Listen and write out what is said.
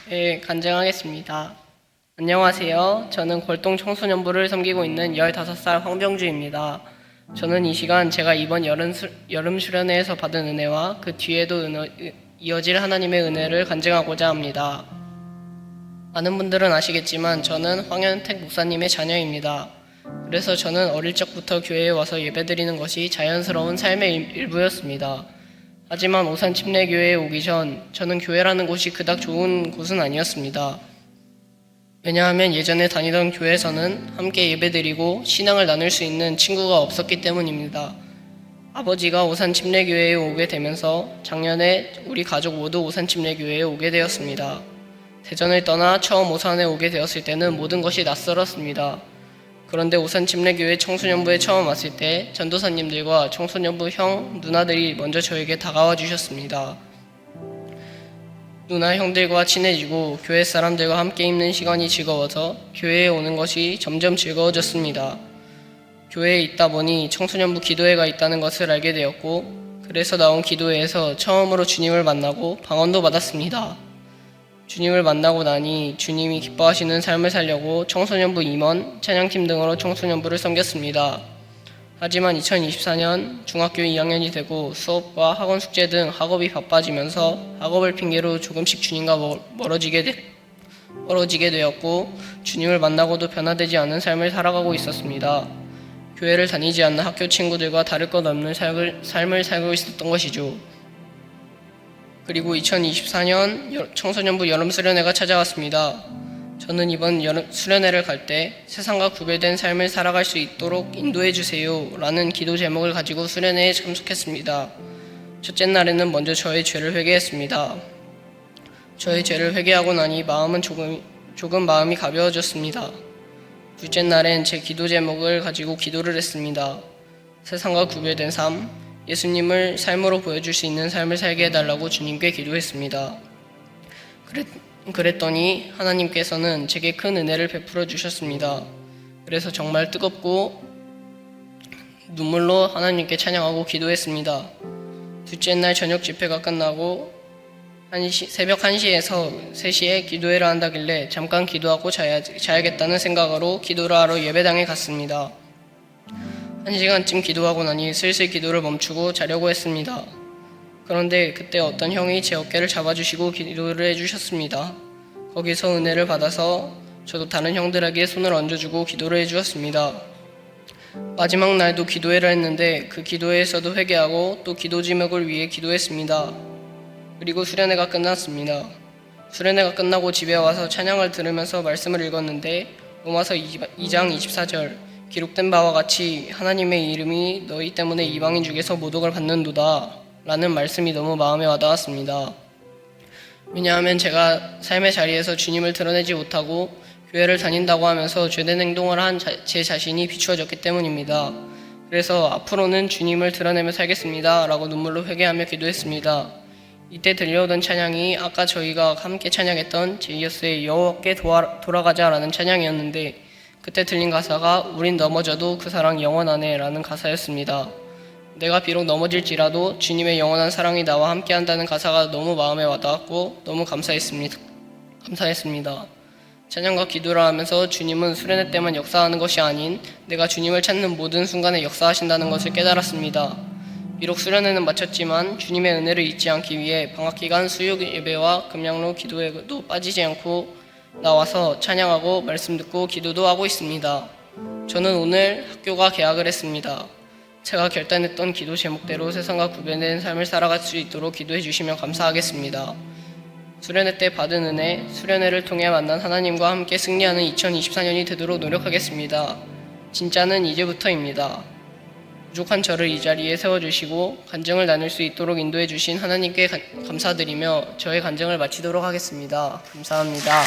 네, 간증하겠습니다. 안녕하세요. 저는 골동 청소년부를 섬기고 있는 15살 황병주입니다. 저는 이 시간 제가 이번 여름 수련회에서 받은 은혜와 그 뒤에도 이어질 하나님의 은혜를 간증하고자 합니다. 많은 분들은 아시겠지만 저는 황현택 목사님의 자녀입니다. 그래서 저는 어릴 적부터 교회에 와서 예배드리는 것이 자연스러운 삶의 일부였습니다. 하지만 오산 침례교회에 오기 전 저는 교회라는 곳이 그닥 좋은 곳은 아니었습니다. 왜냐하면 예전에 다니던 교회에서는 함께 예배드리고 신앙을 나눌 수 있는 친구가 없었기 때문입니다. 아버지가 오산 침례교회에 오게 되면서 작년에 우리 가족 모두 오산 침례교회에 오게 되었습니다. 대전을 떠나 처음 오산에 오게 되었을 때는 모든 것이 낯설었습니다. 그런데 오산 침례교회 청소년부에 처음 왔을 때 전도사님들과 청소년부 형, 누나들이 먼저 저에게 다가와 주셨습니다. 누나 형들과 친해지고 교회 사람들과 함께 있는 시간이 즐거워서 교회에 오는 것이 점점 즐거워졌습니다. 교회에 있다 보니 청소년부 기도회가 있다는 것을 알게 되었고, 그래서 나온 기도회에서 처음으로 주님을 만나고 방언도 받았습니다. 주님을 만나고 나니 주님이 기뻐하시는 삶을 살려고 청소년부 임원, 찬양팀 등으로 청소년부를 섬겼습니다. 하지만 2024년 중학교 2학년이 되고 수업과 학원 숙제 등 학업이 바빠지면서 학업을 핑계로 조금씩 주님과 멀어지게 되었고, 주님을 만나고도 변화되지 않은 삶을 살아가고 있었습니다. 교회를 다니지 않는 학교 친구들과 다를 것 없는 삶을 살고 있었던 것이죠. 그리고 2024년 청소년부 여름 수련회가 찾아왔습니다. 저는 이번 여름 수련회를 갈 때 세상과 구별된 삶을 살아갈 수 있도록 인도해 주세요 라는 기도 제목을 가지고 수련회에 참석했습니다. 첫째 날에는 먼저 저의 죄를 회개했습니다. 저의 죄를 회개하고 나니 마음은 조금 마음이 가벼워졌습니다. 둘째 날엔 제 기도 제목을 가지고 기도를 했습니다. 세상과 구별된 삶, 예수님을 삶으로 보여줄 수 있는 삶을 살게 해달라고 주님께 기도했습니다. 그랬더니 하나님께서는 제게 큰 은혜를 베풀어 주셨습니다. 그래서 정말 뜨겁고 눈물로 하나님께 찬양하고 기도했습니다. 둘째 날 저녁 집회가 끝나고 새벽 1시에서 3시에 기도회를 한다길래 잠깐 기도하고 자야겠다는 생각으로 기도를 하러 예배당에 갔습니다. 1시간쯤 기도하고 나니 슬슬 기도를 멈추고 자려고 했습니다. 그런데 그때 어떤 형이 제 어깨를 잡아주시고 기도를 해주셨습니다. 거기서 은혜를 받아서 저도 다른 형들에게 손을 얹어주고 기도를 해주었습니다. 마지막 날도 기도회를 했는데 그 기도회에서도 회개하고 또 기도 제목을 위해 기도했습니다. 그리고 수련회가 끝났습니다. 수련회가 끝나고 집에 와서 찬양을 들으면서 말씀을 읽었는데 로마서 2장 24절 기록된 바와 같이 하나님의 이름이 너희 때문에 이방인 중에서 모독을 받는도다 라는 말씀이 너무 마음에 와닿았습니다. 왜냐하면 제가 삶의 자리에서 주님을 드러내지 못하고 교회를 다닌다고 하면서 죄된 행동을 한 제 자신이 비추어졌기 때문입니다. 그래서 앞으로는 주님을 드러내며 살겠습니다 라고 눈물로 회개하며 기도했습니다. 이때 들려오던 찬양이 아까 저희가 함께 찬양했던 제이어스의 여호와께 돌아가자 라는 찬양이었는데, 그때 들린 가사가 우린 넘어져도 그 사랑 영원하네 라는 가사였습니다. 내가 비록 넘어질지라도 주님의 영원한 사랑이 나와 함께 한다는 가사가 너무 마음에 와닿았고 너무 감사했습니다. 찬양과 기도를 하면서 주님은 수련회 때만 역사하는 것이 아닌 내가 주님을 찾는 모든 순간에 역사하신다는 것을 깨달았습니다. 비록 수련회는 마쳤지만 주님의 은혜를 잊지 않기 위해 방학기간 수요 예배와 금양로 기도회도 빠지지 않고 나와서 찬양하고 말씀 듣고 기도도 하고 있습니다. 저는 오늘 학교가 개학을 했습니다. 제가 결단했던 기도 제목대로 세상과 구별된 삶을 살아갈 수 있도록 기도해 주시면 감사하겠습니다. 수련회 때 받은 은혜, 수련회를 통해 만난 하나님과 함께 승리하는 2024년이 되도록 노력하겠습니다. 진짜는 이제부터입니다. 부족한 저를 이 자리에 세워주시고 간증을 나눌 수 있도록 인도해 주신 하나님께 감사드리며 저의 간증을 마치도록 하겠습니다. 감사합니다.